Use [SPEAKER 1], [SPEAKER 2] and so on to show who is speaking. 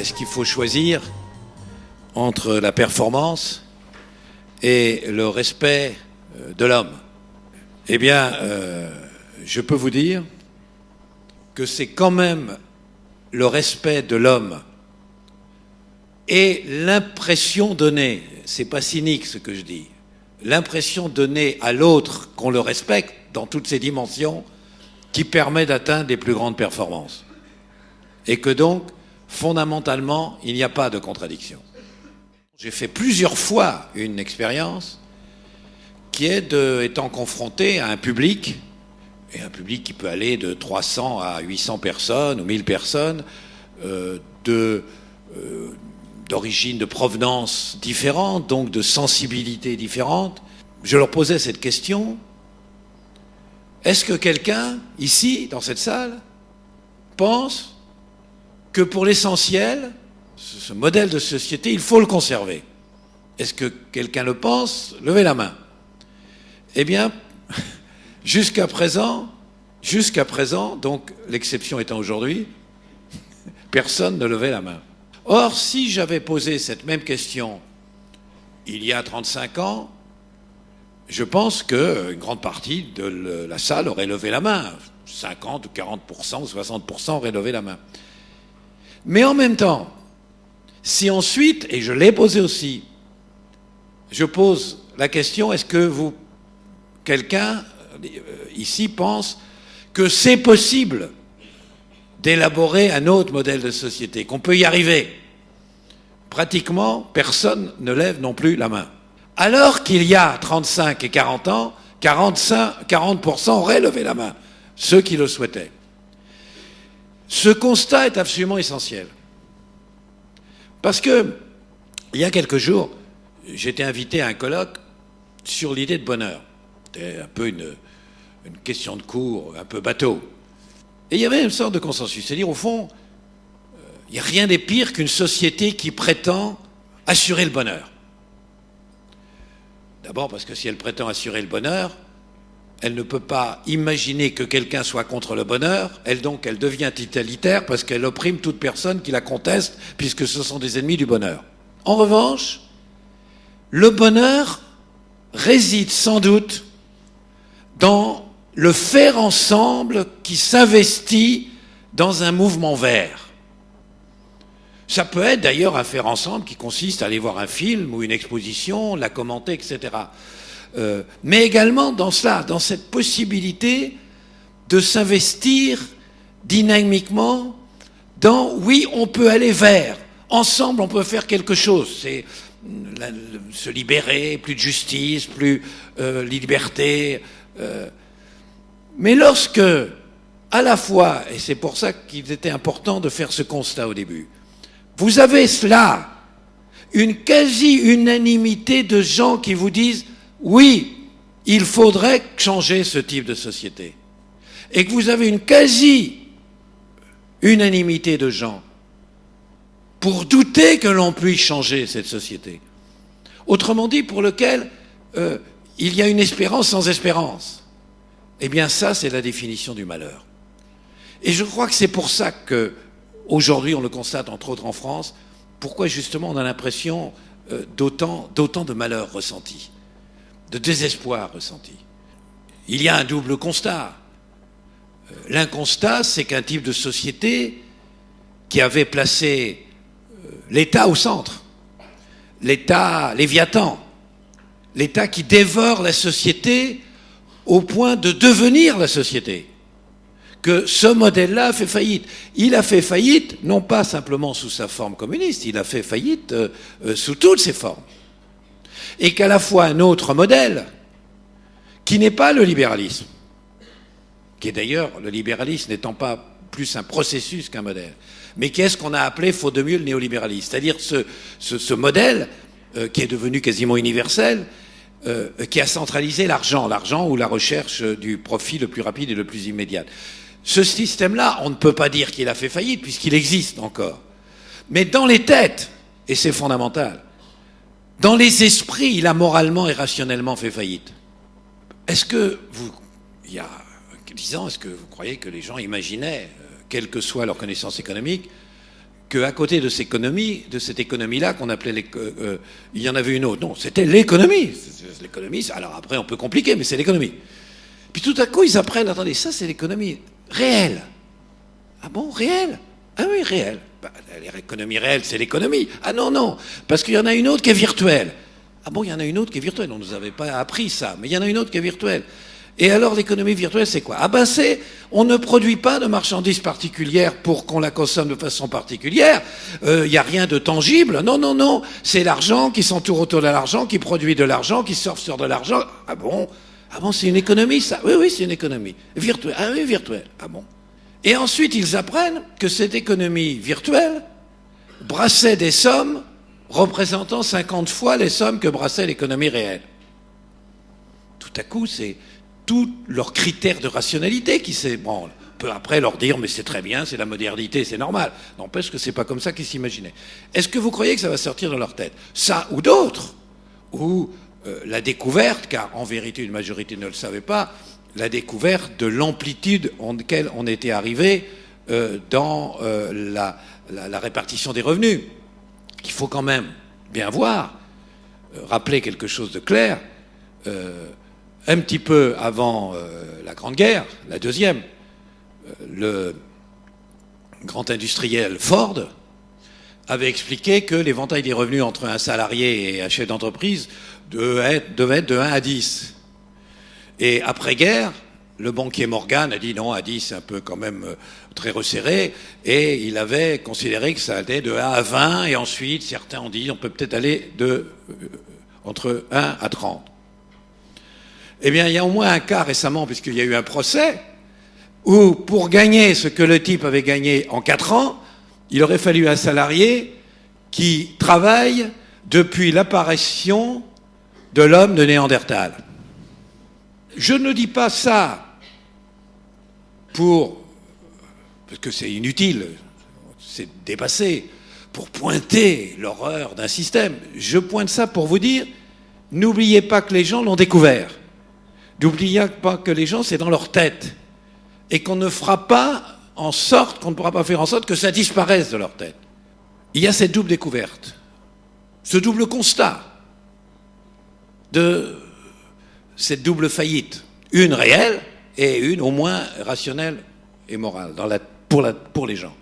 [SPEAKER 1] est-ce qu'il faut choisir entre la performance et le respect de l'homme? Eh bien, je peux vous dire que c'est quand même le respect de l'homme et l'impression donnée, c'est pas cynique ce que je dis, l'impression donnée à l'autre qu'on le respecte dans toutes ses dimensions qui permet d'atteindre les plus grandes performances. Et que donc, fondamentalement, il n'y a pas de contradiction. J'ai fait plusieurs fois une expérience qui est étant confronté à un public, et un public qui peut aller de 300 à 800 personnes ou 1000 personnes, d'origine, de provenance différente, donc de sensibilité différente. Je leur posais cette question: est-ce que quelqu'un, ici, dans cette salle, pense que pour l'essentiel, ce modèle de société, il faut le conserver? Est-ce que quelqu'un le pense? Levez la main. Eh bien, jusqu'à présent, donc l'exception étant aujourd'hui, personne ne levait la main. Or, si j'avais posé cette même question il y a 35 ans, je pense qu'une grande partie de la salle aurait levé la main. 50 ou 40% ou 60% auraient levé la main. Mais en même temps, si ensuite, et je l'ai posé aussi, je pose la question: est-ce que quelqu'un ici pense que c'est possible d'élaborer un autre modèle de société, qu'on peut y arriver? Pratiquement, personne ne lève non plus la main. Alors qu'il y a 35 et 40 ans, 40% auraient levé la main, ceux qui le souhaitaient. Ce constat est absolument essentiel. Parce que, il y a quelques jours, j'étais invité à un colloque sur l'idée de bonheur. C'était un peu une question de cours, un peu bateau. Et il y avait une sorte de consensus. C'est-à-dire, au fond, il n'y a rien de pire qu'une société qui prétend assurer le bonheur. D'abord parce que si elle prétend assurer le bonheur, elle ne peut pas imaginer que quelqu'un soit contre le bonheur. Elle devient totalitaire parce qu'elle opprime toute personne qui la conteste, puisque ce sont des ennemis du bonheur. En revanche, le bonheur réside sans doute dans le faire ensemble qui s'investit dans un mouvement vert. Ça peut être d'ailleurs un faire ensemble qui consiste à aller voir un film ou une exposition, la commenter, etc. Mais également dans cela, dans cette possibilité de s'investir dynamiquement dans, oui, on peut aller vers, ensemble on peut faire quelque chose, c'est se libérer, plus de justice, plus liberté. Mais lorsque, à la fois, et c'est pour ça qu'il était important de faire ce constat au début, vous avez cela, une quasi-unanimité de gens qui vous disent « oui, il faudrait changer ce type de société ». Et que vous avez une quasi-unanimité de gens pour douter que l'on puisse changer cette société. Autrement dit, pour lequel il y a une espérance sans espérance. Eh bien ça, c'est la définition du malheur. Et je crois que c'est pour ça que aujourd'hui, on le constate entre autres en France, pourquoi justement on a l'impression d'autant de malheur ressenti, de désespoir ressenti. Il y a un double constat. L'un constat, c'est qu'un type de société qui avait placé l'État au centre, l'État léviathan, l'État qui dévore la société au point de devenir la société, que ce modèle-là a fait faillite. Il a fait faillite, non pas simplement sous sa forme communiste, il a fait faillite sous toutes ses formes. Et qu'à la fois un autre modèle, qui n'est pas le libéralisme, qui est d'ailleurs, le libéralisme n'étant pas plus un processus qu'un modèle, mais qui est ce qu'on a appelé, faute de mieux, le néolibéralisme. C'est-à-dire ce modèle qui est devenu quasiment universel, qui a centralisé l'argent ou la recherche du profit le plus rapide et le plus immédiat. Ce système-là, on ne peut pas dire qu'il a fait faillite, puisqu'il existe encore. Mais dans les têtes, et c'est fondamental, dans les esprits, il a moralement et rationnellement fait faillite. Est-ce que il y a 10 ans, est-ce que vous croyez que les gens imaginaient, quelle que soit leur connaissance économique, qu'à côté de cette économie-là qu'on appelait il y en avait une autre. Non, c'était l'économie. L'économie, alors après on peut compliquer, mais c'est l'économie. Puis tout à coup ils apprennent, attendez, ça c'est l'économie réelle. Ah bon, réelle? Ah oui, réelle. Bah, l'économie réelle, c'est l'économie. Ah non, non, parce qu'il y en a une autre qui est virtuelle. Ah bon, il y en a une autre qui est virtuelle. On ne nous avait pas appris ça, mais il y en a une autre qui est virtuelle. Et alors l'économie virtuelle, c'est quoi? Ah ben on ne produit pas de marchandises particulières pour qu'on la consomme de façon particulière. Il n'y a rien de tangible. Non, non, non. C'est l'argent qui s'entoure autour de l'argent, qui produit de l'argent, qui surfe sur de l'argent. Ah bon? Ah bon, c'est une économie, ça? Oui, oui, c'est une économie. Virtuelle. Ah oui, virtuelle. Ah bon? Et ensuite, ils apprennent que cette économie virtuelle brassait des sommes représentant 50 fois les sommes que brassait l'économie réelle. Tout à coup, c'est tous leurs critères de rationalité qui s'ébranlent. On peut après leur dire, mais c'est très bien, c'est la modernité, c'est normal. N'empêche que c'est pas comme ça qu'ils s'imaginaient. Est-ce que vous croyez que ça va sortir de leur tête? Ça ou d'autres? Ou la découverte, car en vérité une majorité ne le savait pas, la découverte de l'amplitude en laquelle on était arrivé dans la répartition des revenus. Il faut quand même bien voir, rappeler quelque chose de clair. Un petit peu avant la Grande Guerre, la deuxième, le grand industriel Ford avait expliqué que l'éventail des revenus entre un salarié et un chef d'entreprise devait être de 1 à 10. Et après-guerre, le banquier Morgan a dit non, à 10 c'est un peu quand même très resserré, et il avait considéré que ça allait de 1 à 20, et ensuite certains ont dit on peut peut-être aller entre 1 à 30. Eh bien, il y a au moins un cas récemment, puisqu'il y a eu un procès, où pour gagner ce que le type avait gagné en 4 ans, il aurait fallu un salarié qui travaille depuis l'apparition de l'homme de Néandertal. Je ne dis pas ça parce que c'est inutile, c'est dépassé, pour pointer l'horreur d'un système. Je pointe ça pour vous dire, n'oubliez pas que les gens l'ont découvert. N'oubliez pas que les gens, c'est dans leur tête. Et qu'on ne fera pas en sorte, qu'on ne pourra pas faire en sorte que ça disparaisse de leur tête. Il y a cette double découverte, ce double constat de cette double faillite. Une réelle et une au moins rationnelle et morale pour les gens.